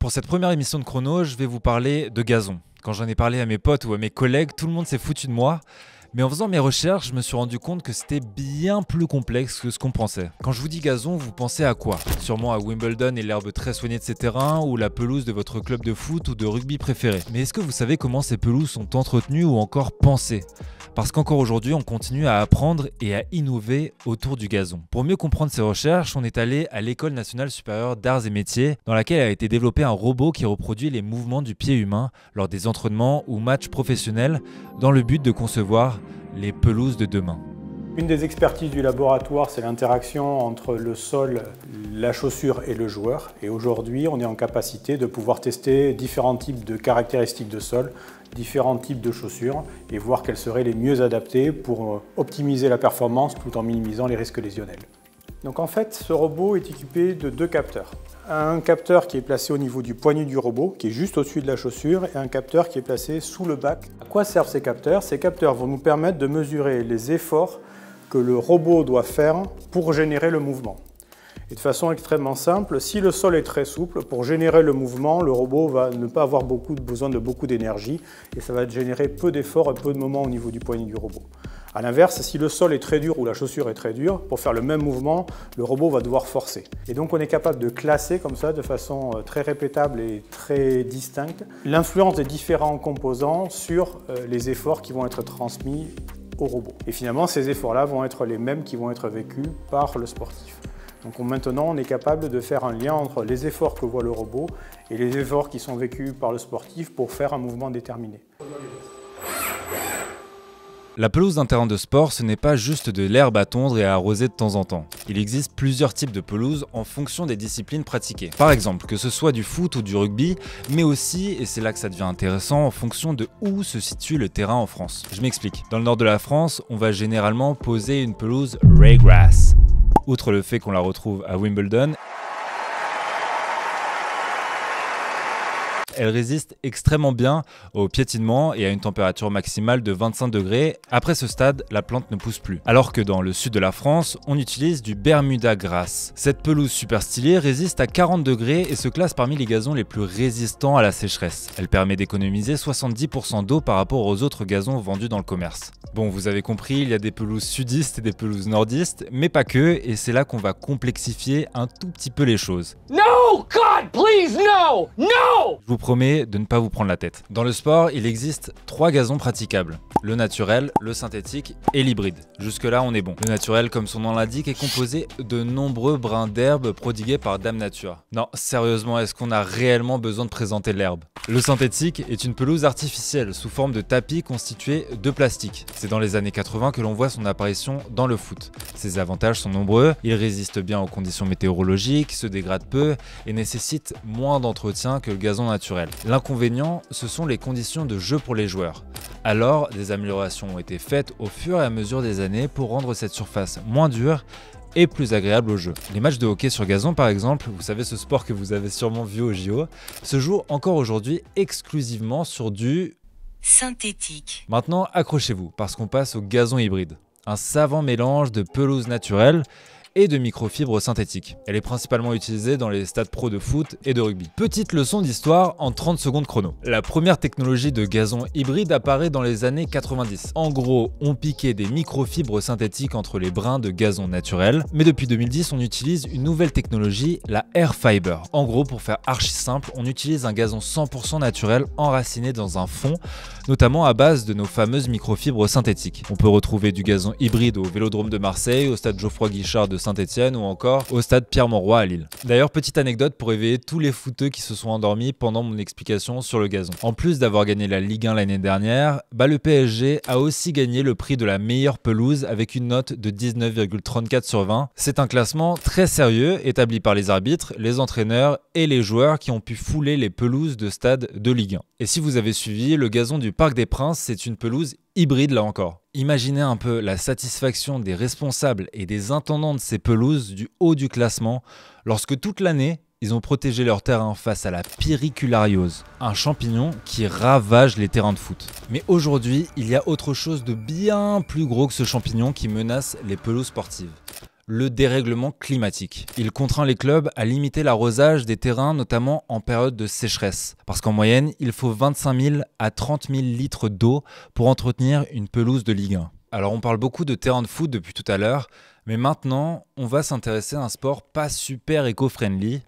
Pour cette première émission de chrono, je vais vous parler de gazon. Quand j'en ai parlé à mes potes ou à mes collègues, tout le monde s'est foutu de moi. Mais en faisant mes recherches, je me suis rendu compte que c'était bien plus complexe que ce qu'on pensait. Quand je vous dis gazon, vous pensez à quoi? Sûrement à Wimbledon et l'herbe très soignée de ses terrains, ou la pelouse de votre club de foot ou de rugby préféré. Mais est-ce que vous savez comment ces pelouses sont entretenues ou encore pensées? Parce qu'encore aujourd'hui, on continue à apprendre et à innover autour du gazon. Pour mieux comprendre ces recherches, on est allé à l'École nationale supérieure d'arts et métiers, dans laquelle a été développé un robot qui reproduit les mouvements du pied humain lors des entraînements ou matchs professionnels, dans le but de concevoir les pelouses de demain. Une des expertises du laboratoire, c'est l'interaction entre le sol, la chaussure et le joueur. Et aujourd'hui, on est en capacité de pouvoir tester différents types de caractéristiques de sol, différents types de chaussures et voir quelles seraient les mieux adaptées pour optimiser la performance tout en minimisant les risques lésionnels. Donc en fait, ce robot est équipé de deux capteurs. Un capteur qui est placé au niveau du poignet du robot, qui est juste au-dessus de la chaussure, et un capteur qui est placé sous le bac. À quoi servent ces capteurs? Ces capteurs vont nous permettre de mesurer les efforts que le robot doit faire pour générer le mouvement. Et de façon extrêmement simple, si le sol est très souple, pour générer le mouvement, le robot va ne pas avoir besoin de beaucoup d'énergie et ça va générer peu d'efforts et peu de moments au niveau du poignet du robot. A l'inverse, si le sol est très dur ou la chaussure est très dure, pour faire le même mouvement, le robot va devoir forcer. Et donc on est capable de classer comme ça de façon très répétable et très distincte l'influence des différents composants sur les efforts qui vont être transmis au robot. Et finalement, ces efforts-là vont être les mêmes qui vont être vécus par le sportif. Donc maintenant, on est capable de faire un lien entre les efforts que voit le robot et les efforts qui sont vécus par le sportif pour faire un mouvement déterminé. La pelouse d'un terrain de sport, ce n'est pas juste de l'herbe à tondre et à arroser de temps en temps. Il existe plusieurs types de pelouses en fonction des disciplines pratiquées. Par exemple, que ce soit du foot ou du rugby, mais aussi, et c'est là que ça devient intéressant, en fonction de où se situe le terrain en France. Je m'explique. Dans le nord de la France, on va généralement poser une pelouse raygrass. Outre le fait qu'on la retrouve à Wimbledon, elle résiste extrêmement bien au piétinement et à une température maximale de 25 degrés. Après ce stade, la plante ne pousse plus. Alors que dans le sud de la France, on utilise du Bermuda grass. Cette pelouse super stylée résiste à 40 degrés et se classe parmi les gazons les plus résistants à la sécheresse. Elle permet d'économiser 70% d'eau par rapport aux autres gazons vendus dans le commerce. Bon, vous avez compris, il y a des pelouses sudistes et des pelouses nordistes, mais pas que, et c'est là qu'on va complexifier un tout petit peu les choses. No, God, please, no, no! Je vous promets de ne pas vous prendre la tête. Dans le sport, il existe 3 gazons praticables. Le naturel, le synthétique et l'hybride. Jusque là, on est bon. Le naturel, comme son nom l'indique, est composé de nombreux brins d'herbe prodigués par Dame Nature. Non, sérieusement, est-ce qu'on a réellement besoin de présenter l'herbe? Le synthétique est une pelouse artificielle sous forme de tapis constitué de plastique. C'est dans les années 80 que l'on voit son apparition dans le foot. Ses avantages sont nombreux, il résiste bien aux conditions météorologiques, se dégrade peu et nécessite moins d'entretien que le gazon naturel. L'inconvénient, ce sont les conditions de jeu pour les joueurs. Alors, des améliorations ont été faites au fur et à mesure des années pour rendre cette surface moins dure et plus agréable au jeu. Les matchs de hockey sur gazon par exemple, vous savez ce sport que vous avez sûrement vu au JO, se jouent encore aujourd'hui exclusivement sur du synthétique. Maintenant, accrochez-vous parce qu'on passe au gazon hybride. Un savant mélange de pelouse naturelle et de microfibres synthétiques. Elle est principalement utilisée dans les stades pro de foot et de rugby. Petite leçon d'histoire en 30 secondes chrono. La première technologie de gazon hybride apparaît dans les années 90. En gros, on piquait des microfibres synthétiques entre les brins de gazon naturel, mais depuis 2010, on utilise une nouvelle technologie, la air fiber. En gros, pour faire archi simple, on utilise un gazon 100% naturel enraciné dans un fond, notamment à base de nos fameuses microfibres synthétiques. On peut retrouver du gazon hybride au Vélodrome de Marseille, au stade Geoffroy-Guichard de Saint-Etienne ou encore au stade Pierre-Mauroy à Lille. D'ailleurs, petite anecdote pour éveiller tous les footeux qui se sont endormis pendant mon explication sur le gazon. En plus d'avoir gagné la Ligue 1 l'année dernière, le PSG a aussi gagné le prix de la meilleure pelouse avec une note de 19,34 sur 20. C'est un classement très sérieux établi par les arbitres, les entraîneurs et les joueurs qui ont pu fouler les pelouses de stade de Ligue 1. Et si vous avez suivi, le gazon du Parc des Princes, c'est une pelouse hybride là encore. Imaginez un peu la satisfaction des responsables et des intendants de ces pelouses du haut du classement lorsque toute l'année, ils ont protégé leur terrain face à la périculariose, un champignon qui ravage les terrains de foot. Mais aujourd'hui, il y a autre chose de bien plus gros que ce champignon qui menace les pelouses sportives. le dérèglement climatique. Il contraint les clubs à limiter l'arrosage des terrains, notamment en période de sécheresse. Parce qu'en moyenne, il faut 25 000 à 30 000 litres d'eau pour entretenir une pelouse de Ligue 1. Alors on parle beaucoup de terrain de foot depuis tout à l'heure, mais maintenant, on va s'intéresser à un sport pas super éco-friendly,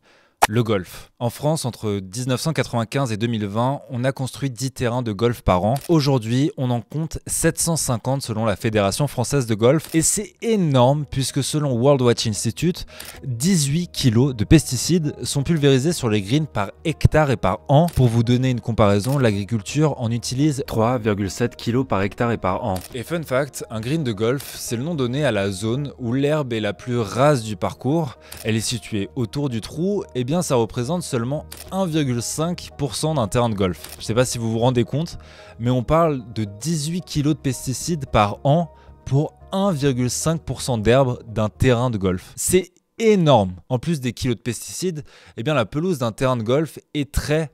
le golf. En France, entre 1995 et 2020, on a construit 10 terrains de golf par an. Aujourd'hui, on en compte 750 selon la Fédération française de golf. Et c'est énorme puisque selon World Watch Institute, 18 kilos de pesticides sont pulvérisés sur les greens par hectare et par an. Pour vous donner une comparaison, l'agriculture en utilise 3,7 kilos par hectare et par an. Et fun fact, un green de golf, c'est le nom donné à la zone où l'herbe est la plus rase du parcours. Elle est située autour du trou, et bien ça représente seulement 1,5% d'un terrain de golf. Je ne sais pas si vous vous rendez compte, mais on parle de 18 kg de pesticides par an pour 1,5% d'herbe d'un terrain de golf. C'est énorme. En plus des kilos de pesticides, eh bien la pelouse d'un terrain de golf est très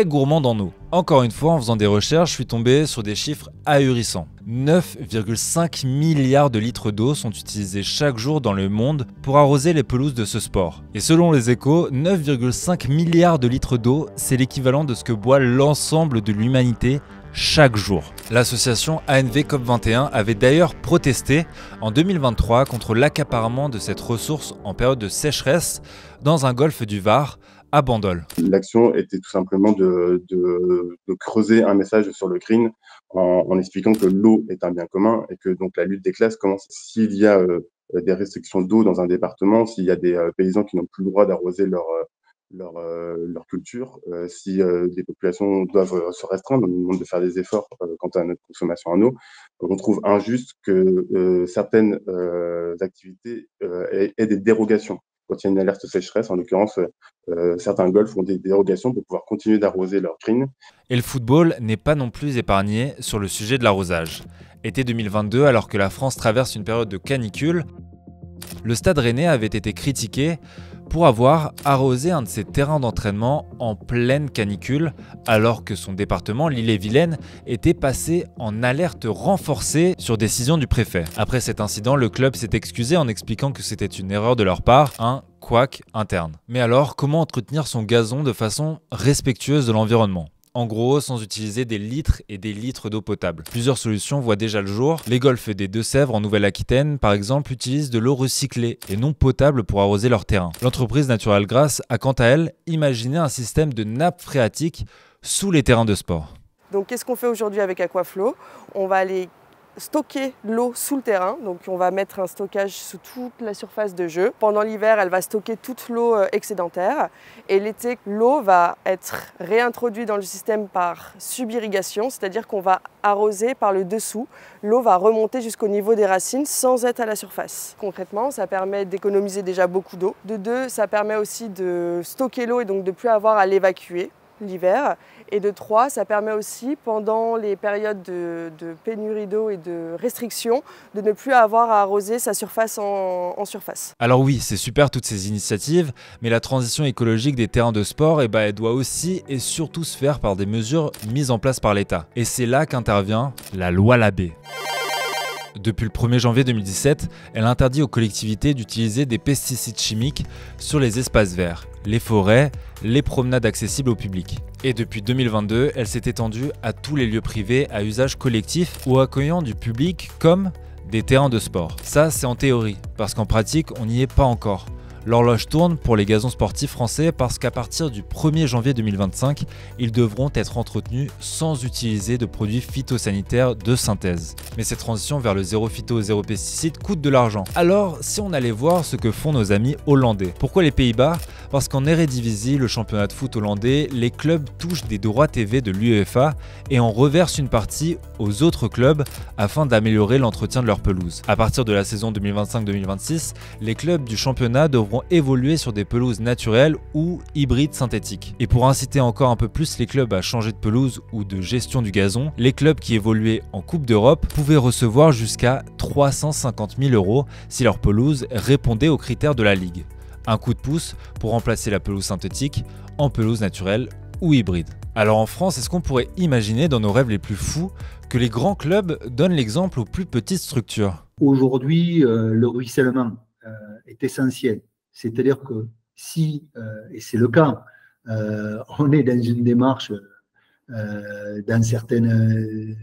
gourmande en eau. Encore une fois, en faisant des recherches, je suis tombé sur des chiffres ahurissants. 9,5 milliards de litres d'eau sont utilisés chaque jour dans le monde pour arroser les pelouses de ce sport. Et selon les Échos, 9,5 milliards de litres d'eau, c'est l'équivalent de ce que boit l'ensemble de l'humanité chaque jour. L'association ANV COP21 avait d'ailleurs protesté en 2023 contre l'accaparement de cette ressource en période de sécheresse dans un golfe du Var, à Bandol. L'action était tout simplement de creuser un message sur le green en expliquant que l'eau est un bien commun et que donc la lutte des classes commence. S'il y a des restrictions d'eau dans un département, s'il y a des paysans qui n'ont plus le droit d'arroser leur culture, si des populations doivent se restreindre, on nous demande de faire des efforts quant à notre consommation en eau, on trouve injuste que certaines activités aient des dérogations. Quand il y a une alerte sécheresse, en l'occurrence, certains golfs ont des dérogations pour pouvoir continuer d'arroser leur green. Et le football n'est pas non plus épargné sur le sujet de l'arrosage. Été 2022, alors que la France traverse une période de canicule, le Stade Rennais avait été critiqué pour avoir arrosé un de ses terrains d'entraînement en pleine canicule, alors que son département, l'Ille-et-Vilaine, était passé en alerte renforcée sur décision du préfet. Après cet incident, le club s'est excusé en expliquant que c'était une erreur de leur part, un couac interne. Mais alors, comment entretenir son gazon de façon respectueuse de l'environnement ? En gros, sans utiliser des litres et des litres d'eau potable. Plusieurs solutions voient déjà le jour. Les golfs des Deux-Sèvres en Nouvelle-Aquitaine, par exemple, utilisent de l'eau recyclée et non potable pour arroser leur terrain. L'entreprise Natural Grass a quant à elle imaginé un système de nappe phréatique sous les terrains de sport. Donc qu'est-ce qu'on fait aujourd'hui avec Aquaflow ? On va aller stocker l'eau sous le terrain, donc on va mettre un stockage sous toute la surface de jeu. Pendant l'hiver, elle va stocker toute l'eau excédentaire et l'été, l'eau va être réintroduite dans le système par subirrigation, c'est-à-dire qu'on va arroser par le dessous. L'eau va remonter jusqu'au niveau des racines sans être à la surface. Concrètement, ça permet d'économiser déjà beaucoup d'eau. De deux, ça permet aussi de stocker l'eau et donc de ne plus avoir à l'évacuer l'hiver. Et de 3, ça permet aussi, pendant les périodes de pénurie d'eau et de restrictions, de ne plus avoir à arroser sa surface en surface. Alors oui, c'est super toutes ces initiatives, mais la transition écologique des terrains de sport, elle doit aussi et surtout se faire par des mesures mises en place par l'État. Et c'est là qu'intervient la loi Labbé. Depuis le 1er janvier 2017, elle interdit aux collectivités d'utiliser des pesticides chimiques sur les espaces verts, les forêts, les promenades accessibles au public. Et depuis 2022, elle s'est étendue à tous les lieux privés à usage collectif ou accueillant du public comme des terrains de sport. Ça, c'est en théorie, parce qu'en pratique, on n'y est pas encore. L'horloge tourne pour les gazons sportifs français parce qu'à partir du 1er janvier 2025, ils devront être entretenus sans utiliser de produits phytosanitaires de synthèse. Mais cette transition vers le zéro phyto, zéro pesticide coûte de l'argent. Alors, si on allait voir ce que font nos amis hollandais. Pourquoi les Pays-Bas ? Parce qu'en Eredivisie, le championnat de foot hollandais, les clubs touchent des droits TV de l'UEFA et en reversent une partie aux autres clubs afin d'améliorer l'entretien de leur pelouse. À partir de la saison 2025-2026, les clubs du championnat devront évoluer sur des pelouses naturelles ou hybrides synthétiques. Et pour inciter encore un peu plus les clubs à changer de pelouse ou de gestion du gazon, les clubs qui évoluaient en Coupe d'Europe pouvaient recevoir jusqu'à 350 000 € si leur pelouse répondait aux critères de la Ligue. Un coup de pouce pour remplacer la pelouse synthétique en pelouse naturelle ou hybride. Alors en France, est-ce qu'on pourrait imaginer dans nos rêves les plus fous que les grands clubs donnent l'exemple aux plus petites structures ? Aujourd'hui, le ruissellement est essentiel. C'est-à-dire que si, et c'est le cas, on est dans une démarche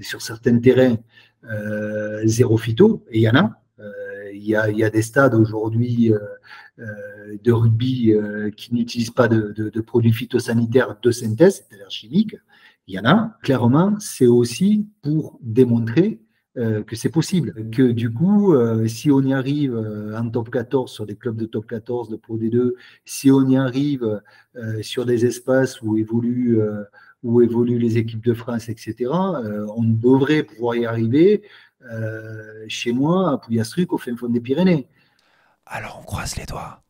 sur certains terrains zéro phyto, et il y en a. Il y a des stades aujourd'hui de rugby qui n'utilisent pas de produits phytosanitaires de synthèse, c'est-à-dire chimiques. Il y en a. Clairement, c'est aussi pour démontrer que c'est possible. Que du coup, si on y arrive en top 14, sur des clubs de top 14, de Pro D2, si on y arrive sur des espaces où évoluent les équipes de France, etc., on devrait pouvoir y arriver chez moi, à Pouillastruc, au fin fond des Pyrénées. Alors on croise les doigts.